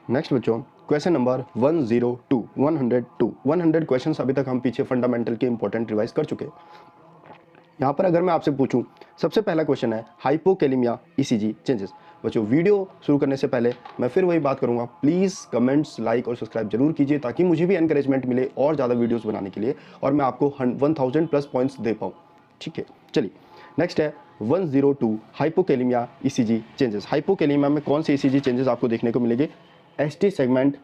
Next बच्चों, question number 102 100 question अभी तक हम पीछे फंडामेंटल के इंपॉर्टेंट रिवाइज कर चुके हैं। यहाँ पर अगर मैं आपसे पूछूं, सबसे पहला क्वेश्चन है हाइपोकैलिमिया ईसीजी चेंजेस। बच्चों वीडियो शुरू करने से पहले मैं फिर वही बात करूंगा, प्लीज़ कमेंट्स, लाइक और सब्सक्राइब जरूर कीजिए ताकि मुझे भी एनकरेजमेंट मिले और ज़्यादा वीडियोस बनाने के लिए और मैं आपको 1000 प्लस पॉइंट्स दे पाऊँ। ठीक है, चलिए नेक्स्ट है 102 हाइपोकैलिमिया ईसीजी चेंजेस। हाइपोकैलिमिया में कौन से ईसीजी चेंजेस आपको देखने को मिलेंगे? एसटी सेगमेंट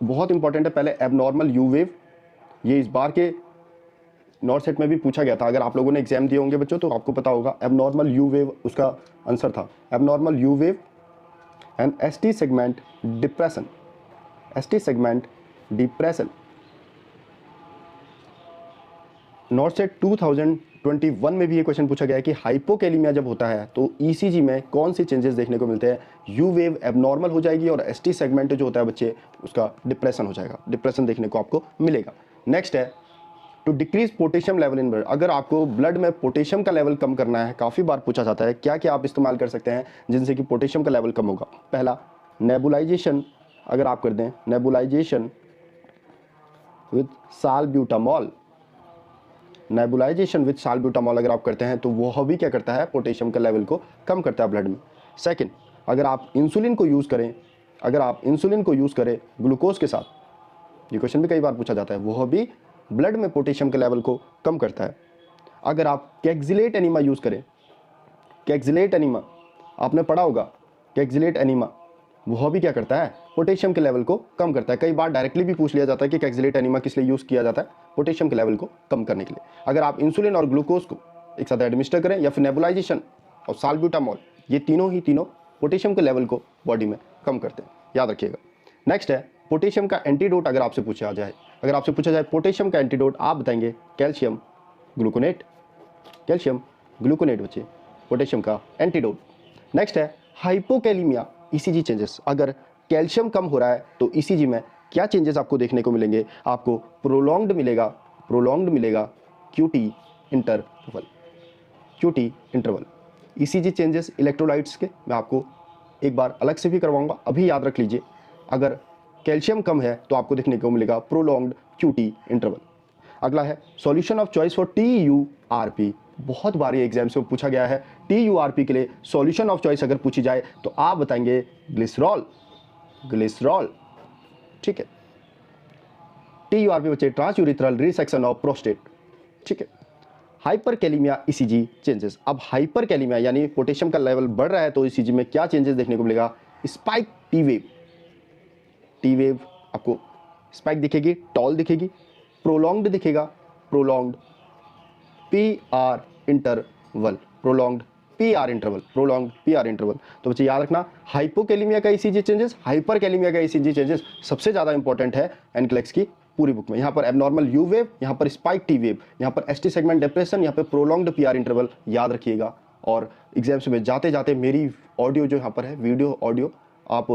बहुत इंपॉर्टेंट है। पहले एबनॉर्मल यू वेव, ये इस बार के नॉर्थ सेट में भी पूछा गया था। अगर आप लोगों ने एग्जाम दिए होंगे बच्चों तो आपको पता होगा एबनॉर्मल यू वेव उसका आंसर था। Abnormal you wave and ST segment depression, ST segment depression. North set 2021 में भी ये क्वेश्चन पूछा गया है कि हाइपोकैलिमिया जब होता है तो ईसीजी में कौन से चेंजेस देखने को मिलते हैं? यू वेव एबनॉर्मल हो जाएगी और एसटी सेगमेंट जो होता है बच्चे उसका डिप्रेशन हो जाएगा, डिप्रेशन देखने को आपको मिलेगा। नेक्स्ट है to decrease potassium level in blood. अगर आपको ब्लड में पोटेशियम का लेवल कम करना है, काफ़ी बार पूछा जाता है, क्या क्या आप इस्तेमाल कर सकते हैं जिनसे कि पोटेशियम का लेवल कम होगा? पहला नेबुलाइजेशन, अगर आप कर दें नेबुलाइजेशन विद साल्ब्यूटामॉल, नेबुलाइजेशन विद साल्ब्यूटामॉल अगर आप करते हैं तो वह भी क्या करता है? पोटेशियम के लेवल को कम करता है ब्लड में। सेकंड, अगर आप इंसुलिन को यूज़ करें, अगर आप इंसुलिन को यूज़ करें ग्लूकोज के साथ, ये क्वेश्चन भी कई बार पूछा जाता है, वह भी ब्लड में पोटेशियम के लेवल को कम करता है। अगर आप कैक्सिलेट एनीमा यूज़ करें, कैक्सिलेट एनीमा आपने पढ़ा होगा, कैक्सिलेट एनीमा वह भी क्या करता है? पोटेशियम के लेवल को कम करता है। कई बार डायरेक्टली भी पूछ लिया जाता है कि कैक्सिलेट एनीमा किस लिए यूज़ किया जाता है? पोटेशियम के लेवल को कम करने के लिए। अगर आप इंसुलिन और ग्लूकोज को एक साथ एडमिनिस्टर करें या फिर नेबुलाइजेशन और साल्ब्यूटामॉल, ये तीनों पोटेशियम के लेवल को बॉडी में कम करते हैं, याद रखिएगा। नेक्स्ट है पोटेशियम का एंटीडोट। अगर आपसे पूछा जाए, अगर आपसे पूछा जाए पोटेशियम का एंटीडोट, आप बताएंगे कैल्शियम ग्लूकोनेट, कैल्शियम ग्लूकोनेट बच्चे पोटेशियम का एंटीडोट। नेक्स्ट है हाइपोकैलिमिया ईसीजी चेंजेस। अगर कैल्शियम कम हो रहा है तो ईसीजी में क्या चेंजेस आपको देखने को मिलेंगे? आपको प्रोलॉन्ग्ड मिलेगा QT interval, QT interval. ECG changes electrolytes के मैं आपको एक बार अलग से भी करवाऊंगा, अभी याद रख लीजिए। अगर कैल्शियम कम है तो आपको देखने को मिलेगा प्रोलॉन्ग्ड क्यूटी इंटरवल। अगला है solution of choice for TURP. बहुत बार ये एग्जाम्स में पूछा गया है, टीयूआरपी के लिए सॉल्यूशन ऑफ चॉइस अगर पूछी जाए तो आप बताएंगे ग्लिसरॉल, ग्लिसरॉल। ठीक है, टीयूआरपी बच्चे ट्रांसयूरिथ्रल रिसेक्शन ऑफ प्रोस्टेट। ठीक है, हाइपरकैलिमिया ईसीजी चेंजेस। अब हाइपरकैलिमिया यानी पोटेशियम का लेवल बढ़ रहा है तो ईसीजी में क्या चेंजेस देखने को मिलेगा? Spike T wave, T wave आपको स्पाइक दिखेगी, टॉल दिखेगी, प्रोलॉन्ग्ड दिखेगा, prolonged P R interval, prolonged P R interval, prolonged P R interval. तो बच्चे याद रखना हाइपोकैलिमिया का ईसीजी चेंजेस, हाइपरकैलिमिया का ईसीजी चेंजेस सबसे ज़्यादा इंपॉर्टेंट है एनक्लेक्स की पूरी बुक में। यहाँ पर एबनॉर्मल यू वेव, यहाँ पर स्पाइक टी वेव, यहाँ पर एसटी सेगमेंट डिप्रेशन, यहाँ पर प्रोलॉन्ग्ड पी आर इंटरवल, याद रखिएगा। और एग्जाम्स में जाते जाते मेरी ऑडियो जो यहाँ पर है, वीडियो ऑडियो, आप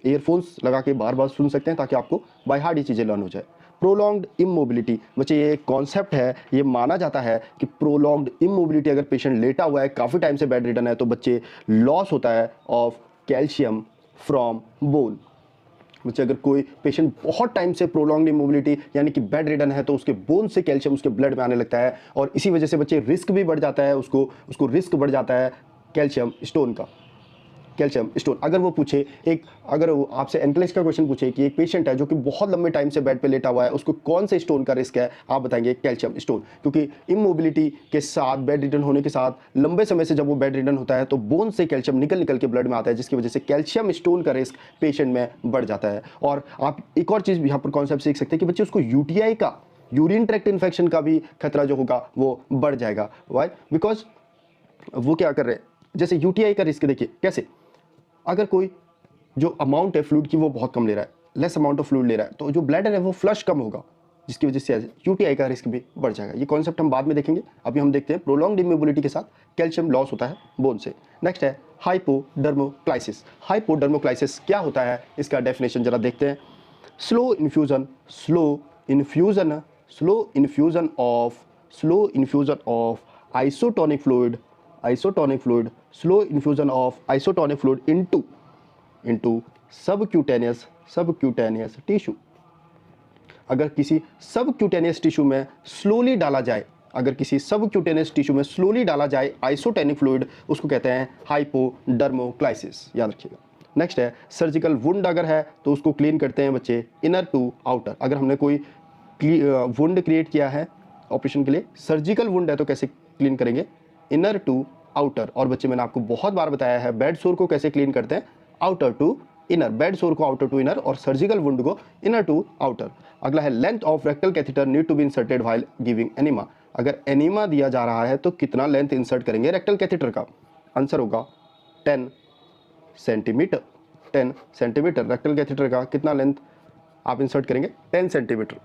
ईयरफोन्स लगा के बार बार सुन सकते हैं ताकि आपको बाय हार्ट ये चीज़ें लर्न हो जाए। प्रोलॉन्ग्ड इमोबिलिटी बच्चे, ये एक कॉन्सेप्ट है, ये माना जाता है कि प्रोलॉन्ग्ड इमोबिलिटी, अगर पेशेंट लेटा हुआ है, काफ़ी टाइम से बेड रिडन है, तो बच्चे लॉस होता है ऑफ कैल्शियम फ्रॉम बोन। बच्चे अगर कोई पेशेंट बहुत टाइम से प्रोलॉन्ग्ड इमोबिलिटी यानी कि बेड रिडन है तो उसके बोन से कैल्शियम उसके ब्लड में आने लगता है और इसी वजह से बच्चे रिस्क भी बढ़ जाता है, उसको रिस्क बढ़ जाता है कैल्शियम स्टोन का, कैल्शियम स्टोन। अगर वो पूछे अगर वो आपसे एनक्लेक्स का क्वेश्चन पूछे कि एक पेशेंट है जो कि बहुत लंबे टाइम से बेड पे लेटा हुआ है, उसको कौन से स्टोन का रिस्क है, आप बताएंगे कैल्शियम स्टोन। क्योंकि इमोबिलिटी के साथ, बेड रिडन होने के साथ लंबे समय से जब वो बेड रिडन होता है तो बोन से कैल्शियम निकल के ब्लड में आता है, जिसकी वजह से कैल्शियम स्टोन का रिस्क पेशेंट में बढ़ जाता है। और आप एक और चीज़ यहाँ पर कॉन्सेप्ट सीख सकते हैं कि बच्चे उसको यूटीआई का, यूरिन ट्रैक्ट इन्फेक्शन का भी खतरा जो होगा वो बढ़ जाएगा। वाई? बिकॉज वो क्या कर रहे हैं, जैसे यूटीआई का रिस्क देखिए कैसे, अगर कोई जो अमाउंट है फ्लूइड की वो बहुत कम ले रहा है, लेस अमाउंट ऑफ फ्लूइड ले रहा है, तो जो ब्लैडर है वो फ्लश कम होगा, जिसकी वजह से यूटीआई का रिस्क भी बढ़ जाएगा। ये कॉन्सेप्ट हम बाद में देखेंगे, अभी हम देखते हैं प्रोलॉन्ग्ड इमोबिलिटी के साथ कैल्शियम लॉस होता है बोन से। नेक्स्ट है हाइपोडर्मोक्लाइसिस। हाइपोडर्मोक्लाइसिस क्या होता है, इसका डेफिनेशन जरा देखते हैं। Slow infusion of isotonic fluid, slow infusion of isotonic fluid into into subcutaneous tissue. अगर किसी सबक्यूटेनियस टिश्यू में स्लोली डाला जाए, अगर किसी सबक्यूटेनियस टिश्यू में स्लोली डाला जाए आइसोटेनिक फ्लूइड, उसको कहते हैं हाइपोडर्मोक्लाइसिस, याद रखिएगा। नेक्स्ट है सर्जिकल वुंड अगर है तो उसको क्लीन करते हैं बच्चे इनर टू आउटर। अगर हमने कोई वुंड क्रिएट किया है ऑपरेशन के लिए, सर्जिकल वुंड है तो कैसे क्लीन करेंगे, इनर टू आउटर। और बच्चे मैंने आपको बहुत बार बताया है बेड सोर को कैसे क्लीन करते हैं, outer to inner, bed sore को आउटर टू इनर और सर्जिकल वुंड को इनर टू आउटर। अगला है length of rectal catheter need to be inserted while giving enema. अगर एनीमा दिया जा रहा है तो कितना लेंथ इंसर्ट करेंगे रेक्टल कैथेटर का, आंसर होगा 10 सेंटीमीटर। 10 सेंटीमीटर रेक्टल कैथेटर का कितना लेंथ आप इंसर्ट करेंगे, 10 सेंटीमीटर।